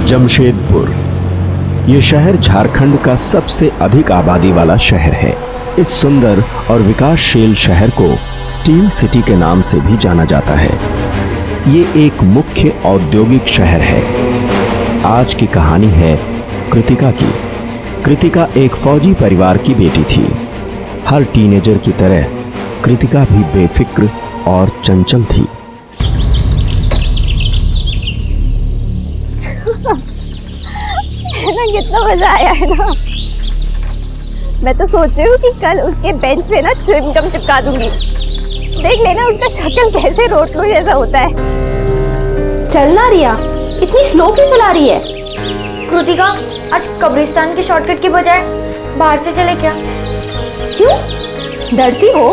जमशेदपुर। ये शहर झारखंड का सबसे अधिक आबादी वाला शहर है। इस सुंदर और विकासशील शहर को स्टील सिटी के नाम से भी जाना जाता है। ये एक मुख्य औद्योगिक शहर है। आज की कहानी है कृतिका की। कृतिका एक फौजी परिवार की बेटी थी। हर टीनेजर की तरह कृतिका भी बेफिक्र और चंचल थी। ना कितना मजा आया है ना। मैं तो सोच रही हूँ कि कल उसके बेंच पे ना च्युइंगम चिपका दूंगी। देख लेना उसका शक्ल कैसे रोटलो जैसा होता है। चलना रिया, इतनी स्लो क्यों चला रही है? कृतिका, आज कब्रिस्तान के शॉर्टकट की बजाय बाहर से चले क्या? क्यों डरती हो?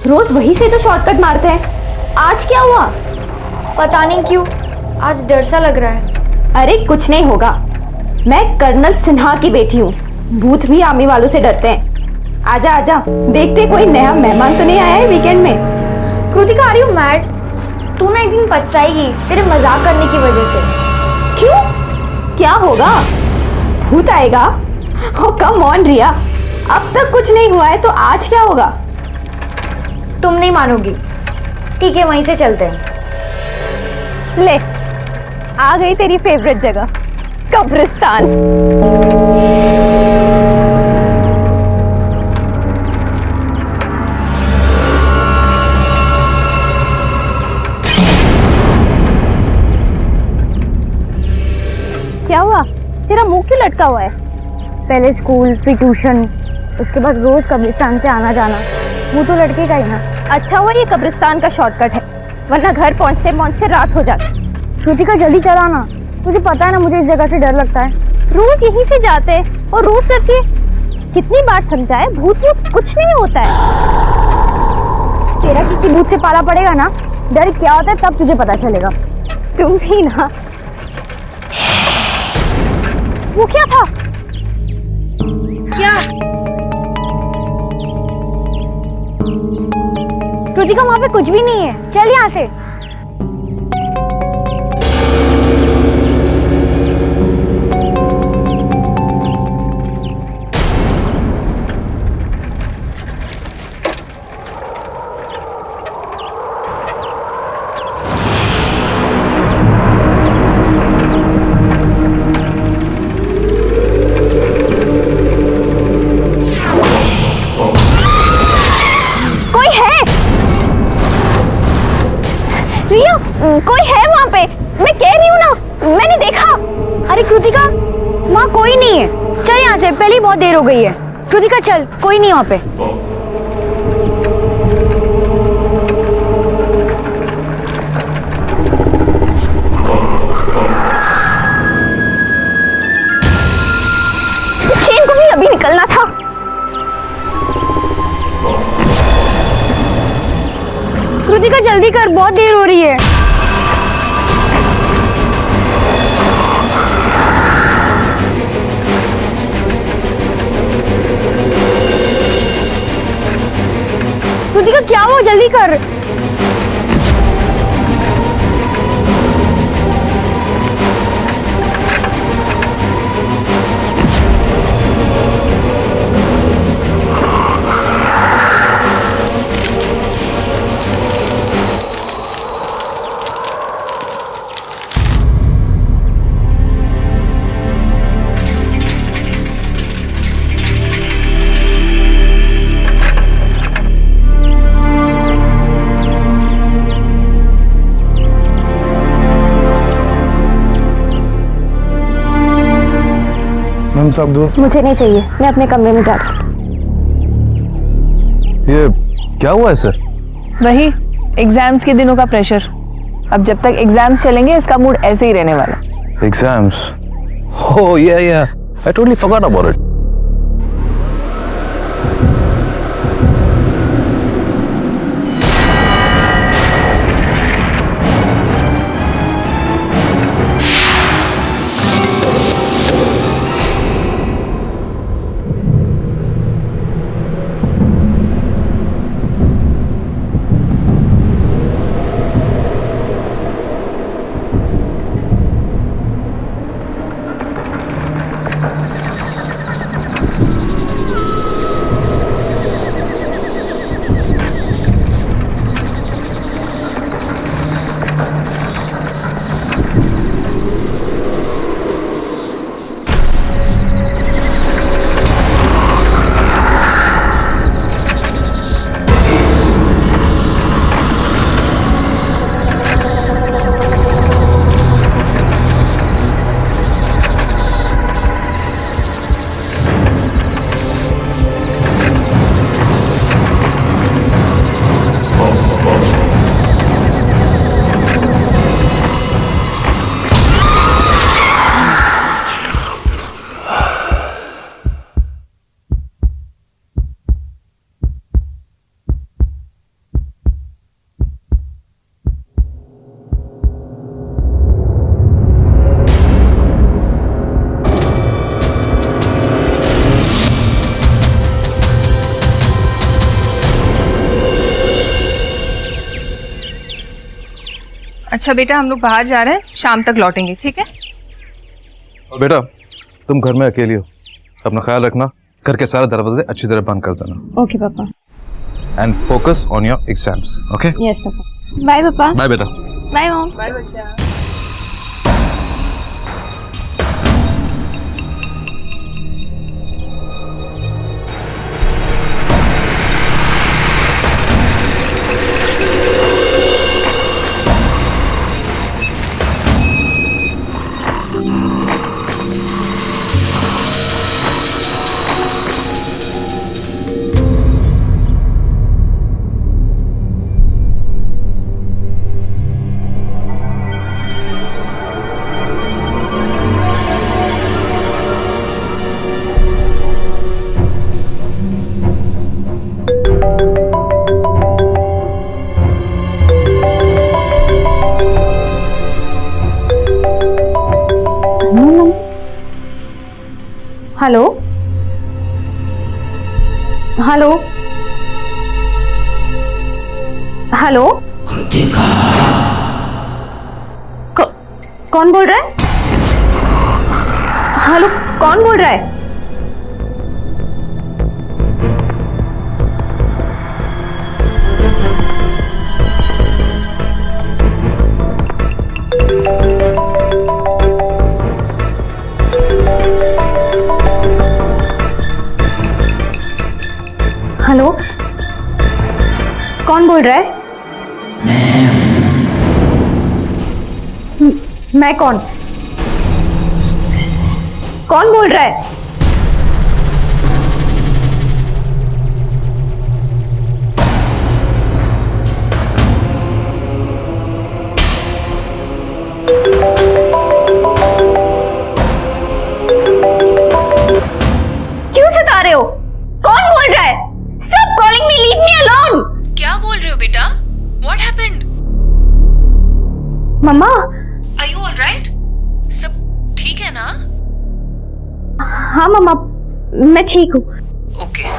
रोज वहीं से तो शॉर्टकट मारते हैं, आज क्या हुआ? पता नहीं क्यों आज डर सा लग रहा है। अरे कुछ नहीं होगा, मैं कर्नल सिन्हा की बेटी हूँ। भूत भी आर्मी वालों से डरते हैं। आजा आजा, देखते कोई नया मेहमान तो नहीं आया है वीकेंड में। Kritika, are you mad? तू ना एक दिन पछताएगी तेरे मजाक करने की वजह से। क्यों, क्या होगा? भूत आएगा? ओ कम ऑन रिया, अब तक कुछ नहीं हुआ है तो आज क्या होगा? तुम नहीं मानोगी। ठीक है, वहीं से चलते हैं। ले, आ गई तेरी फेवरेट जगह, कब्रिस्तान। क्या हुआ? तेरा मुंह क्यों लटका हुआ है? पहले स्कूल, फिर ट्यूशन, उसके बाद रोज कब्रिस्तान से आना जाना, मुंह तो लटकेगा ही ना। अच्छा हुआ ये कब्रिस्तान का शॉर्टकट है, वरना घर पहुंचते पहुंचते रात हो जाती। कृतिका, जल्दी चला ना, तुझे पता है ना मुझे इस जगह से डर लगता है। रोज यहीं से जाते हैं और रोज करती है। कितनी बार समझाए, भूत भूत कुछ नहीं होता है। तेरा किसी भूत से पाला पड़ेगा ना, डर क्या होता है तब तुझे पता चलेगा। तुम भी ना। वो क्या था? क्या? कृतिका, वहां पे कुछ भी नहीं है, चल यहाँ से। कोई है वहाँ पे? मैं कह रही हूँ ना, मैंने देखा। अरे कृतिका, वहाँ कोई नहीं है, चल यहाँ से, पहले ही बहुत देर हो गई है। कृतिका चल, कोई नहीं वहाँ पे। चेन को भी अभी निकलना था। कृतिका जल्दी कर, बहुत देर हो रही है। कृतिका क्या हुआ, जल्दी कर। साहब दो। मुझे नहीं चाहिए, मैं अपने कमरे में जा रही हूँ। ये क्या हुआ है सर? वही एग्जाम्स के दिनों का प्रेशर। अब जब तक एग्जाम्स चलेंगे इसका मूड ऐसे ही रहने वाला। एग्जाम्स? ओह या I totally forgot about it. अच्छा बेटा, हम लोग बाहर जा रहे हैं, शाम तक लौटेंगे, ठीक है? और बेटा तुम घर में अकेली हो, अपना ख्याल रखना, घर के सारे दरवाजे अच्छी तरह बंद कर देना। ओके पापा। And focus on your exams, okay? Yes पापा। बाय पापा। बाय बेटा। Bye mom. बाय बच्चा। Hello hello hello. कौन बोल रहा है? हेलो, कौन बोल रहा है? हेलो, कौन बोल रहा है? मैं कौन बोल रहा है? क्यों सता रहे हो? कौन बोल रहा है? Stop calling me, leave me alone. क्या बोल रहे हो बेटा? What happened? Mamma. Are you all right? सब ठीक है ना? हाँ मम्मा, मैं ठीक हूँ। ओके।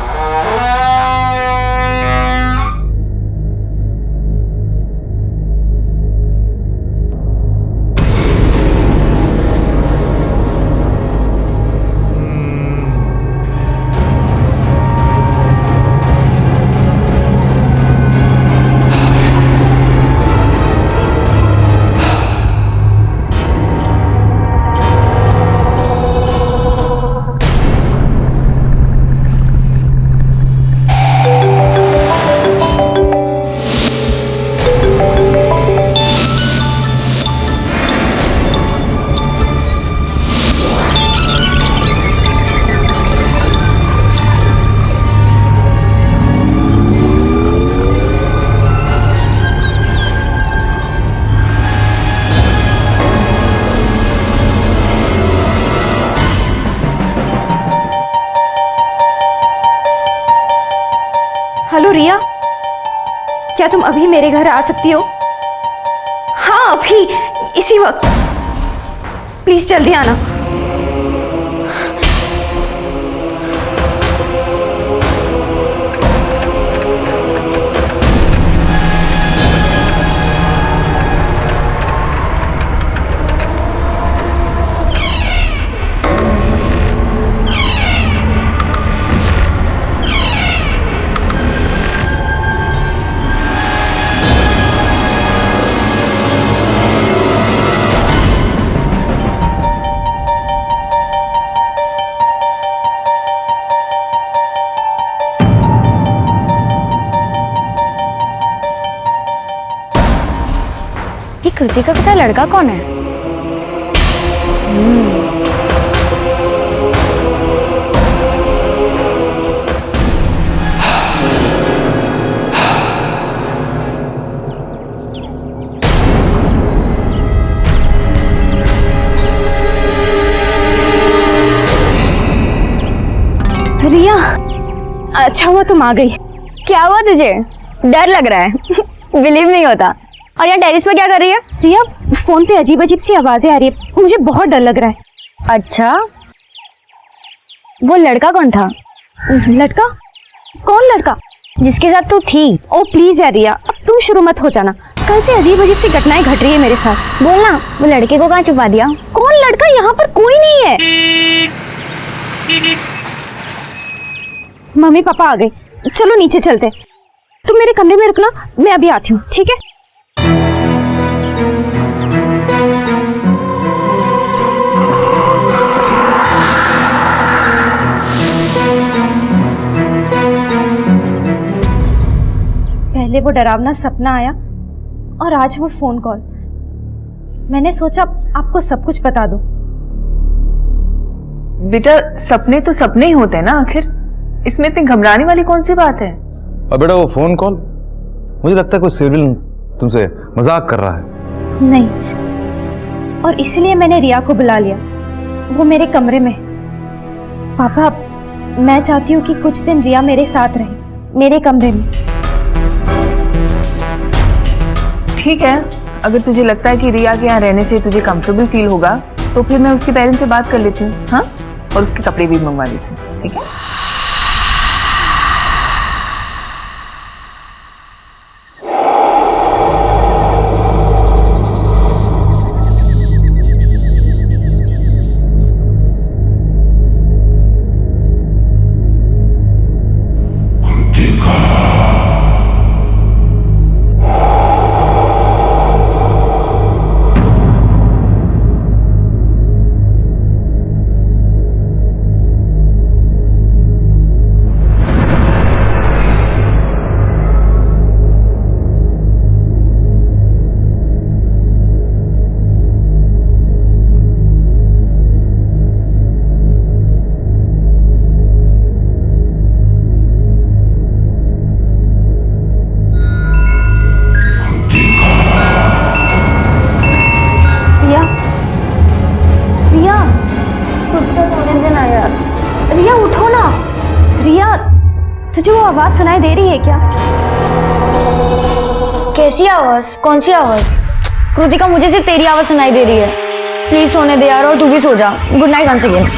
हेलो रिया, क्या तुम अभी मेरे घर आ सकती हो? हाँ अभी, इसी वक्त। प्लीज जल्दी आना। ये कृतिका के साथ लड़का कौन है? रिया, अच्छा हुआ तुम आ गई। क्या हुआ तुझे? डर लग रहा है? बिलीव नहीं होता। और यहाँ टेरिस पे क्या कर रही है? रिया, फोन पे अजीब अजीब सी आवाजें आ रही है, मुझे बहुत डर लग रहा है। अच्छा, वो लड़का कौन था? लड़का? कौन लड़का? जिसके साथ तू थी? ओ प्लीज यार रिया, अब तुम शुरू मत हो जाना। कल से अजीब अजीब सी घटनाएं घट रही है मेरे साथ। बोलना, वो लड़के को कहाँ छुपा दिया? कौन लड़का? यहाँ पर कोई नहीं है। मम्मी पापा आ गए, चलो नीचे चलते। तुम मेरे कमरे में रुकना, मैं अभी आती हूँ, ठीक है? पहले वो डरावना सपना आया और आज वो फोन कॉल। मैंने सोचा आपको सब कुछ बता दो। बेटा सपने तो सपने ही होते हैं ना, आखिर इसमें इतनी घबराने वाली कौन सी बात है? अब बेटा वो फोन कॉल, मुझे लगता है कोई सिविल तुमसे मजाक कर रहा है। नहीं, और इसलिए मैंने रिया को बुला लिया, वो मेरे कमरे में। पापा, मैं चाहती हूँ कि कुछ दिन रिया मेरे साथ रहे, मेरे कमरे में। ठीक है, अगर तुझे लगता है कि रिया के यहाँ रहने से तुझे कंफर्टेबल फील होगा तो फिर मैं उसके पेरेंट्स से बात कर लेती हूँ, हाँ, और उसके कपड़े भी मंगवा लेती हूँ, ठीक है? रिया उठो ना। रिया, तुझे वो आवाज सुनाई दे रही है क्या? कैसी आवाज? कौन सी आवाज? कृतिका, मुझे सिर्फ तेरी आवाज सुनाई दे रही है। प्लीज सोने दे यार, और तू भी सो जा। Good night once again.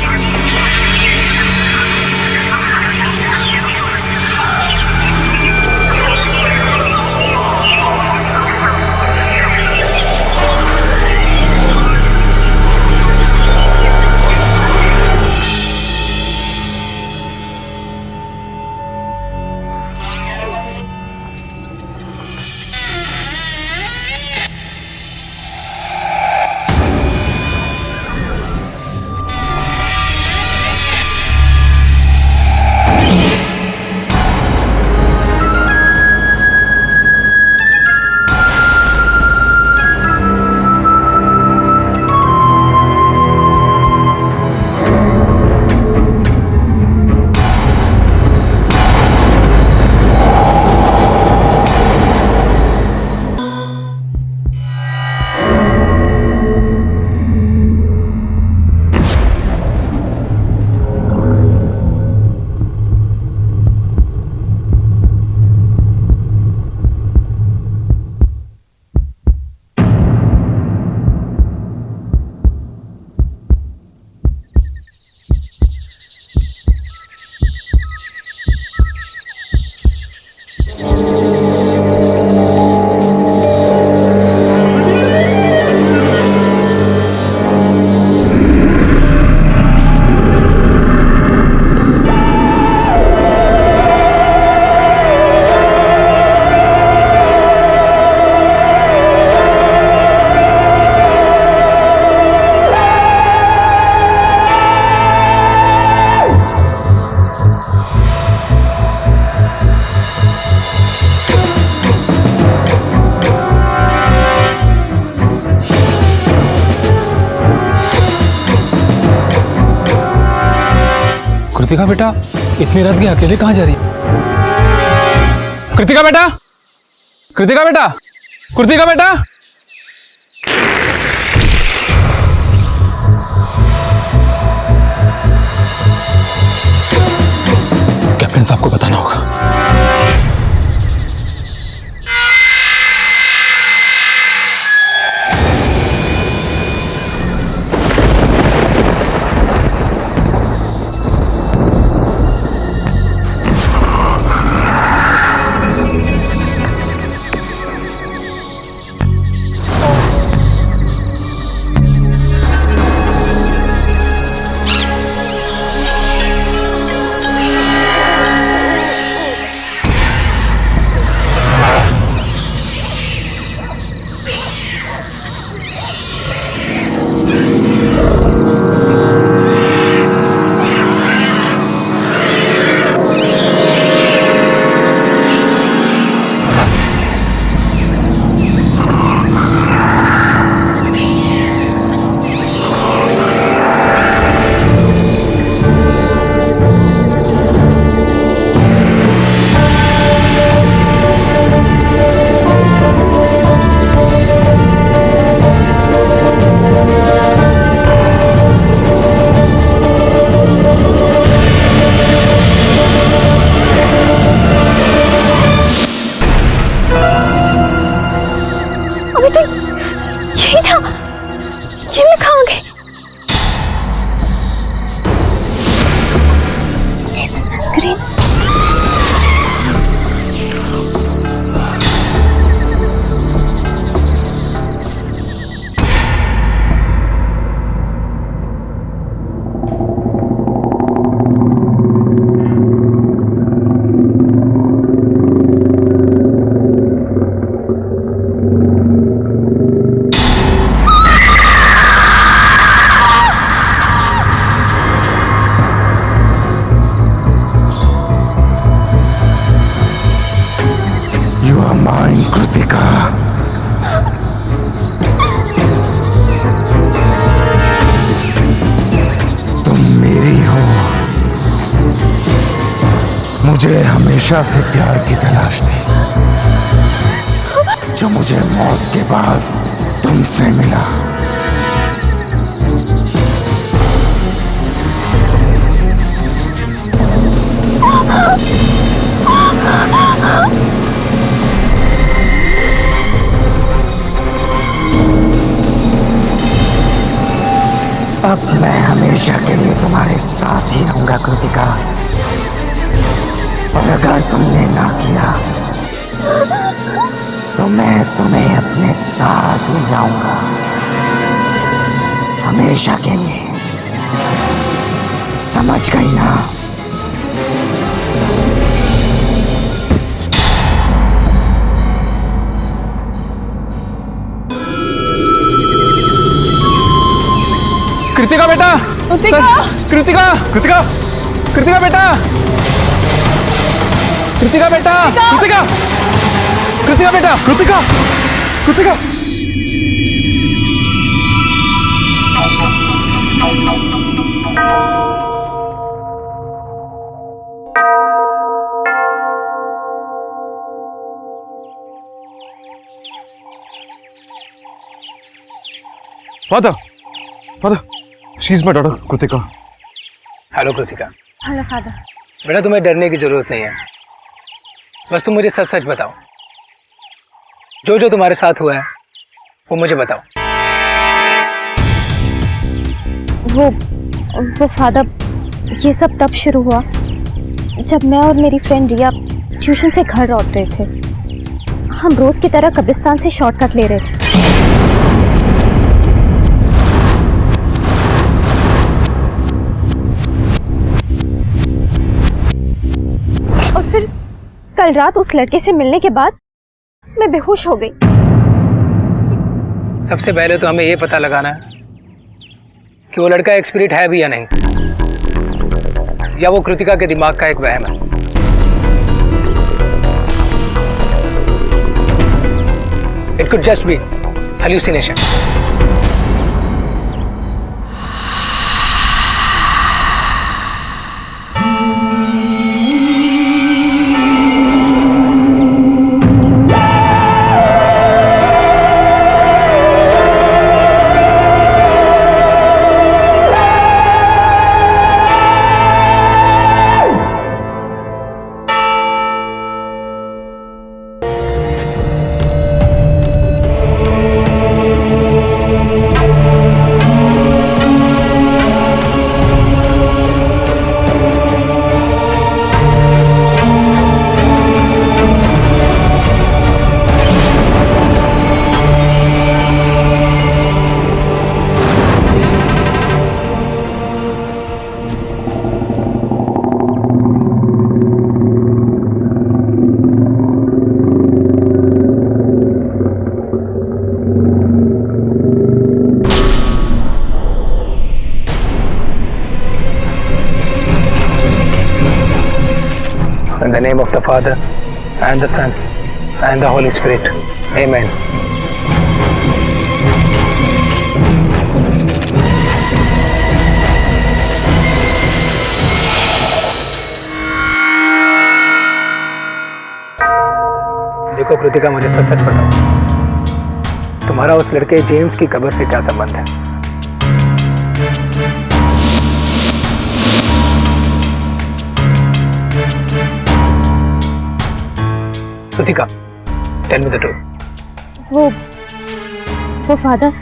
Kritika बेटा, इतनी रात के अकेले कहाँ जा रही है? कृतिका बेटा, कृतिका बेटा, कृतिका बेटा। कैप्टन साहब को बताना होगा। अभी तो यही था, ये मैं कहाँ गई? चिप्स मैस्करीन्स। You are mine, Kritika. तुम मेरी हो। मुझे हमेशा से प्यार की तलाश थी, जो मुझे मौत के बाद तुमसे मिला। अब मैं हमेशा के लिए तुम्हारे साथ ही रहूंगा कृतिका, और अगर तुमने ना किया तो मैं तुम्हें अपने साथ ले जाऊंगा, हमेशा के लिए। समझ गई ना? कृतिका बेटा, कृतिका! कृतिका, कृतिका, कृतिका बेटा, कृतिका बेटा, कृतिका, कृतिका बेटा, Kritika, Kritika. Father, father, she's my daughter, Kritika. Hello Kritika. Hello father. बेटा तुम्हें डरने की जरूरत नहीं है, बस तुम मुझे सच सच बताओ, जो जो तुम्हारे साथ हुआ है वो मुझे बताओ। वो फादर, ये सब तब शुरू हुआ जब मैं और मेरी फ्रेंड रिया ट्यूशन से घर लौट रहे थे। हम रोज की तरह कब्रिस्तान से शॉर्टकट ले रहे थे। और फिर कल रात उस लड़के से मिलने के बाद मैं बेहोश हो गई। सबसे पहले तो हमें ये पता लगाना है कि वो लड़का एक स्पिरिट है भी या नहीं, या वो कृतिका के दिमाग का एक वहम है। It could just be hallucination. In the name of the Father, and the Son, and the Holy Spirit. Amen. देखो कृतिका, मुझे सच सच बताओ, तुम्हारा उस लड़के जेम्स की कब्र से क्या संबंध है? Kritika, tell me the truth. वो तो फादर,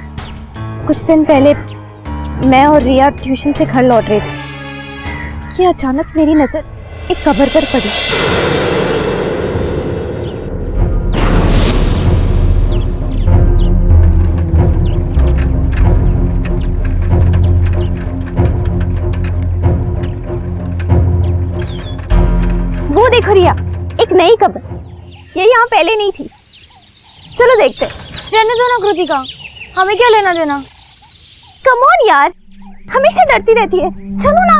कुछ दिन पहले मैं और रिया ट्यूशन से घर लौट रहे थे कि अचानक मेरी नजर एक कब्र पर पड़ी। वो देखो रिया, एक नई कब्र, ये यहाँ पहले नहीं थी। चलो देखते हैं। रहने दो ना कृतिका, हमें क्या लेना देना। कम ऑन यार, हमेशा डरती रहती है। चलो ना।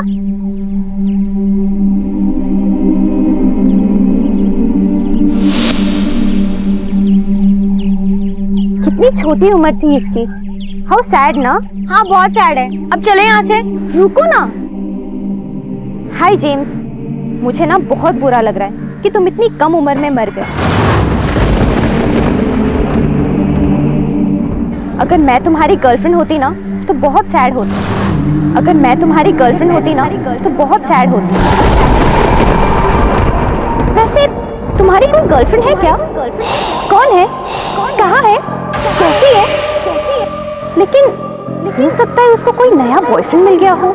कितनी छोटी उम्र थी इसकी। हाउ सैड ना। हाँ बहुत सैड है। अब चले यहाँ से। रुको ना। हाय जेम्स, मुझे ना बहुत बुरा लग रहा है कि तुम इतनी कम उम्र में मर गए। अगर मैं तुम्हारी गर्लफ्रेंड होती ना तो बहुत सैड होती। अगर मैं तुम्हारी गर्लफ्रेंड होती ना तो बहुत सैड होती। वैसे तुम्हारी कोई गर्लफ्रेंड है क्या? कौन है? कहाँ है? कैसी है? लेकिन हो सकता है उसको कोई नया बॉयफ्रेंड मिल गया हो।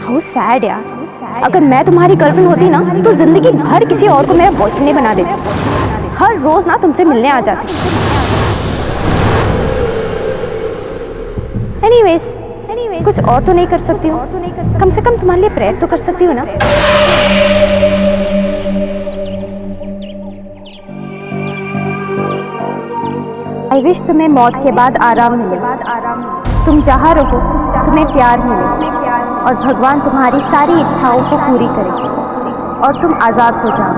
हाउ सैड यार। अगर मैं तुम्हारी गर्लफ्रेंड होती ना तो जिंदगी भर किसी और को मेरा बॉयफ्रेंड नहीं बना देती। हर रोज ना तुमसे मिलने आ जाती। एनीवेज, कुछ और तो नहीं कर सकती हूँ। कम से कम तुम्हारे लिए प्रेयर तो कर सकती हूँ ना। आई विश तुम्हें मौत के बाद आराम मिले। तुम जहाँ रहो तुम्हें प्यार मिले और भगवान तुम्हारी सारी इच्छाओं को पूरी करे और तुम आजाद हो जाओ।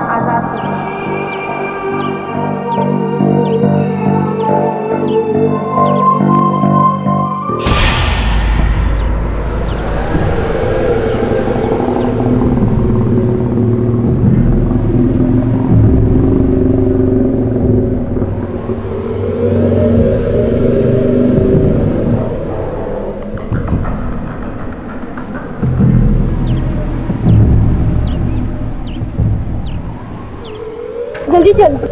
जल्दी चलो।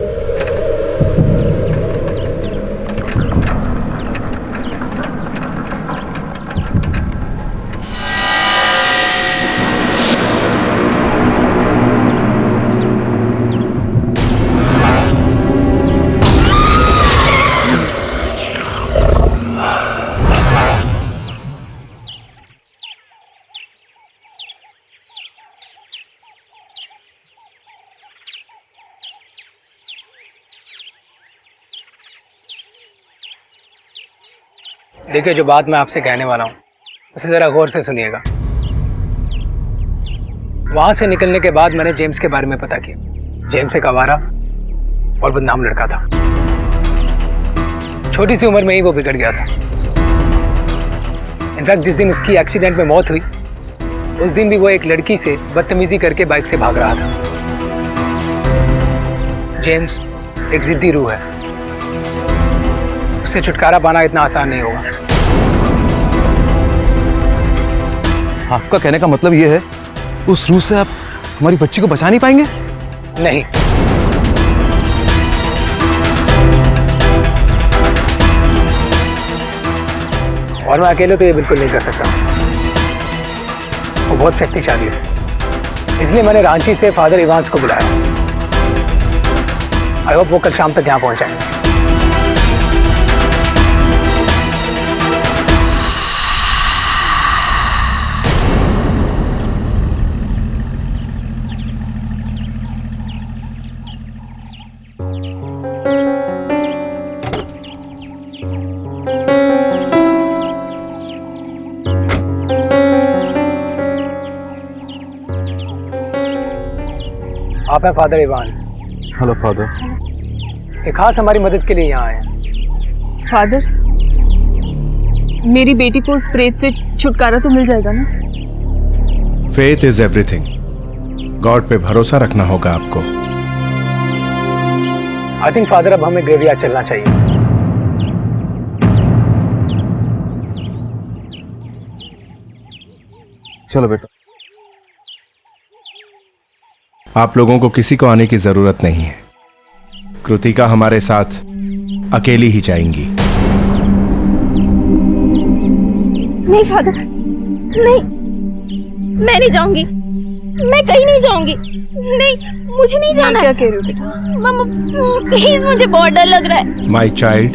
देखिए, जो बात मैं आपसे कहने वाला हूँ उसे ज़रा गौर से सुनिएगा। वहाँ से निकलने के बाद मैंने जेम्स के बारे में पता किया। जेम्स एक आवारा और बदनाम लड़का था। छोटी सी उम्र में ही वो बिगड़ गया था। इनफैक्ट जिस दिन उसकी एक्सीडेंट में मौत हुई उस दिन भी वो एक लड़की से बदतमीजी करके बाइक से भाग रहा था। जेम्स एक जिद्दी रूह है, उससे छुटकारा पाना इतना आसान नहीं होगा। आपका कहने का मतलब ये है उस रूह से आप हमारी बच्ची को बचा नहीं पाएंगे? नहीं, और मैं अकेले तो ये बिल्कुल नहीं कर सकता। वो बहुत शक्तिशाली है, इसलिए मैंने रांची से फादर इवांस को बुलाया। आई होप वो कल शाम तक यहाँ पहुंच जाएंगे। आप हैं फादर इवांस? Hello father. एक खास हमारी मदद के लिए यहाँ आए हैं। फादर, मेरी बेटी को उस प्रेत से छुटकारा तो मिल जाएगा ना? Faith is everything. गॉड पे भरोसा रखना होगा आपको। आई थिंक फादर अब हमें ग्रेवयार्ड चलना चाहिए। चलो बेटा। आप लोगों को किसी को आने की जरूरत नहीं है। कृतिका हमारे साथ अकेली ही जाएंगी। नहीं फादर, नहीं, मैं नहीं जाऊंगी, मैं कहीं नहीं जाऊंगी। नहीं, मुझे नहीं जाना। क्या कह रही हो बेटा? मम्मा प्लीज, मुझे बहुत डर लग रहा है। माई चाइल्ड,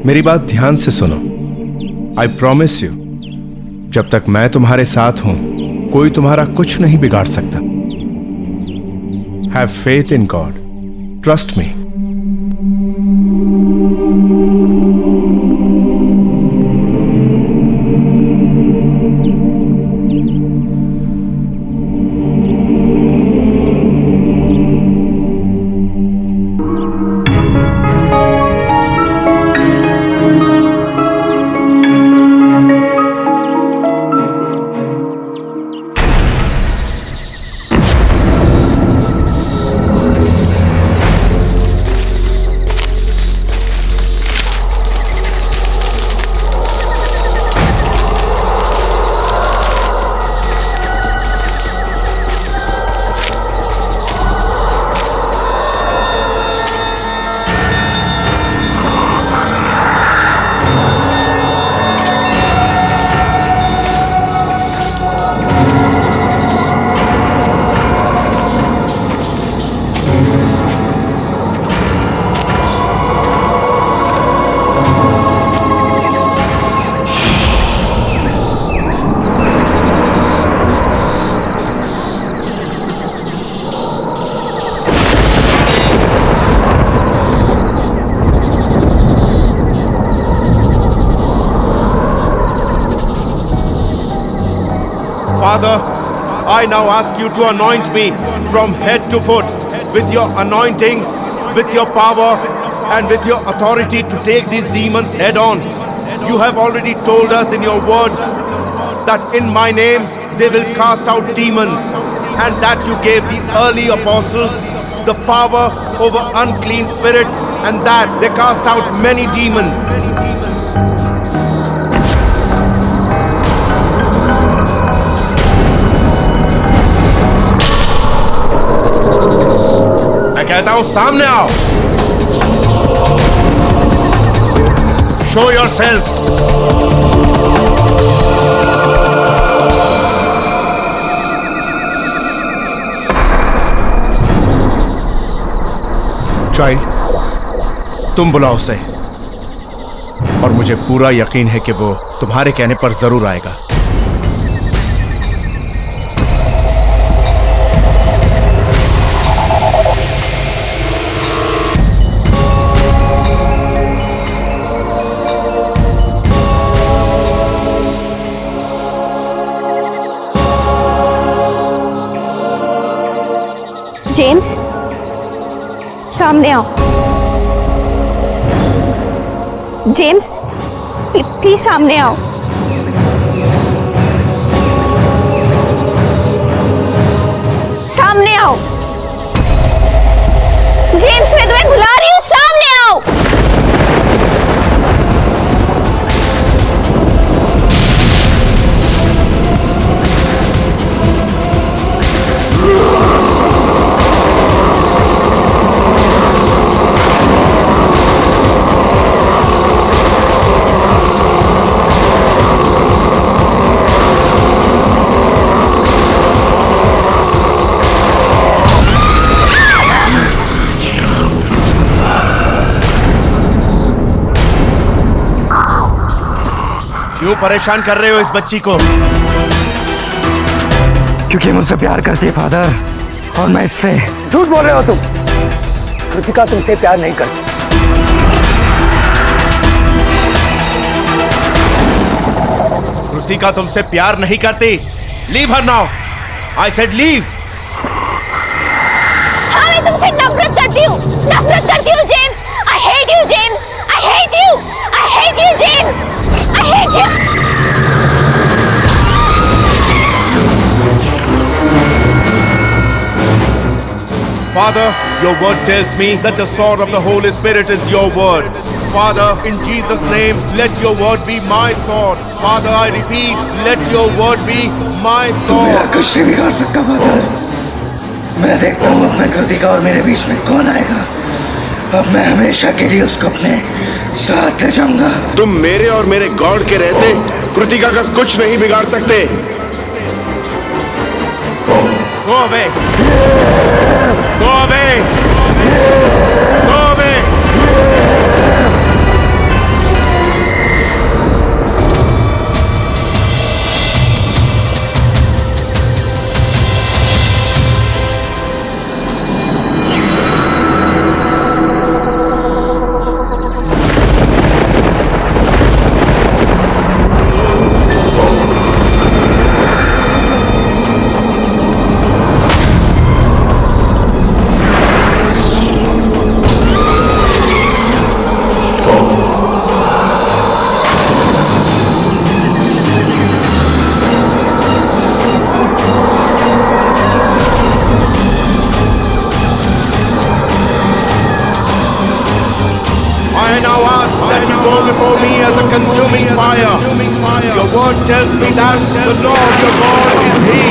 मेरी बात ध्यान से सुनो। आई प्रॉमिस यू, जब तक मैं तुम्हारे साथ हूं कोई तुम्हारा कुछ नहीं बिगाड़ सकता। Have faith in God, trust me. Father, I now ask you to anoint me from head to foot with your anointing, with your power, and with your authority to take these demons head on. You have already told us in your word that in my name they will cast out demons, and that you gave the early apostles the power over unclean spirits, and that they cast out many demons. मैं कहता हूं सामने आओ। Show yourself. Child, तुम बुलाओ उसे, और मुझे पूरा यकीन है कि वो तुम्हारे कहने पर जरूर आएगा। जेम्स, सामने आओ। जेम्स, प्लीज सामने आओ। सामने आओ। जेम्स, मैं तुम्हें बुला रही हूँ, सामने आओ। क्यों परेशान कर रहे हो इस बच्ची को? क्योंकि मुझसे प्यार करती है फादर, और मैं इससे। झूठ बोल रहे हो तुम। कृतिका तुमसे प्यार नहीं करती। कृतिका तुमसे प्यार नहीं करती। Leave her now. I said leave. हाँ, मैं तुमसे नफरत करती हूँ, नफरत करती हूँ James. I hate you James, I hate you, I hate you James, I hate you. Father, your word tells me that the sword of the Holy Spirit is your word. Father, in Jesus' name, let your word be my sword. Father, I repeat, let your word be my sword. मेरा कुछ नहीं बिगाड़ सकता father. मैं देखता हूँ अपना कृतिका और मेरे बीच में कौन आएगा। अब मैं हमेशा के लिए उसको अपने साथ ले जाऊंगा। तुम मेरे और मेरे गॉड के रहते कृतिका का कुछ नहीं बिगाड़ सकते। Go away! Go away! Go away! I now ask that you go before me as a consuming fire. Your word tells me that the Lord your God is He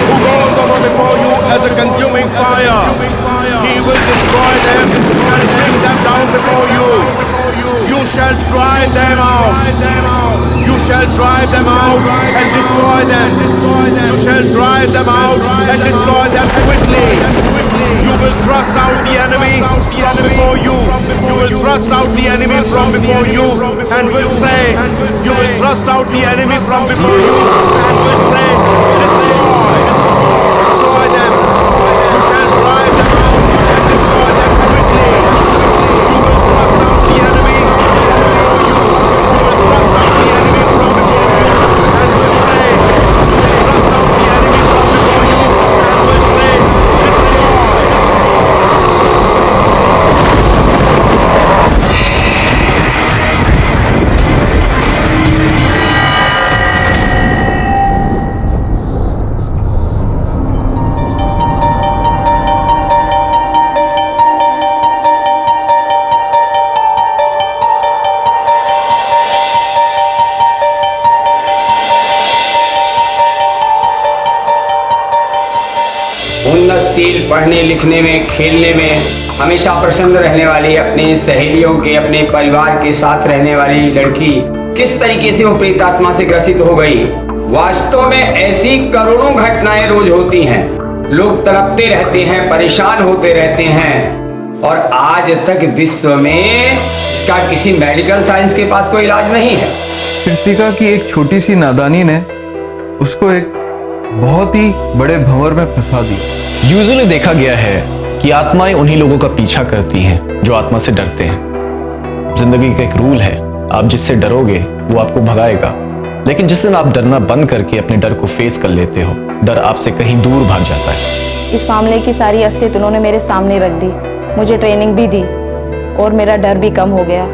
who goes over before you as a consuming fire. He will destroy them and bring them down before you. You shall drive them out. You shall drive them out and destroy them. You shall drive them out and destroy them quickly. You will thrust out the enemy from before you. You will thrust out the enemy from before you and will say, you will thrust out the enemy from before you and will say, destroy, destroy them. You shall drive them out and destroy them quickly. You will thrust out the enemy from before you. You will thrust out the enemy from before you and will say, you will thrust out the enemy from before you and will say, destroy. उन्नतशील, पढ़ने लिखने में, खेलने में हमेशा प्रसन्न रहने वाली, अपनी सहेलियों के, अपने परिवार के साथ रहने वाली लड़की किस तरीके से वो प्रेतात्मा से ग्रसित हो गई। वास्तव में ऐसी करोड़ों घटनाएं रोज होती हैं। लोग तड़पते रहते हैं, परेशान होते रहते हैं और आज तक विश्व में इसका किसी मेडिकल साइंस के पास कोई इलाज नहीं है। कृतिका की एक छोटी सी नादानी ने उसको एक बहुत ही बड़े भंवर में फंसा दिया। यूजुअली देखा गया है कि आत्माएं उन्हीं लोगों का पीछा करती हैं जो आत्मा से डरते हैं। जिंदगी का एक रूल है, आप जिससे डरोगे वो आपको भगाएगा, लेकिन जिस दिन आप डरना बंद करके अपने डर को फेस कर लेते हो, डर आपसे कहीं दूर भाग जाता है। इस मामले की सारी असलियत उन्होंने मेरे सामने रख दी, मुझे ट्रेनिंग भी दी और मेरा डर भी कम हो गया।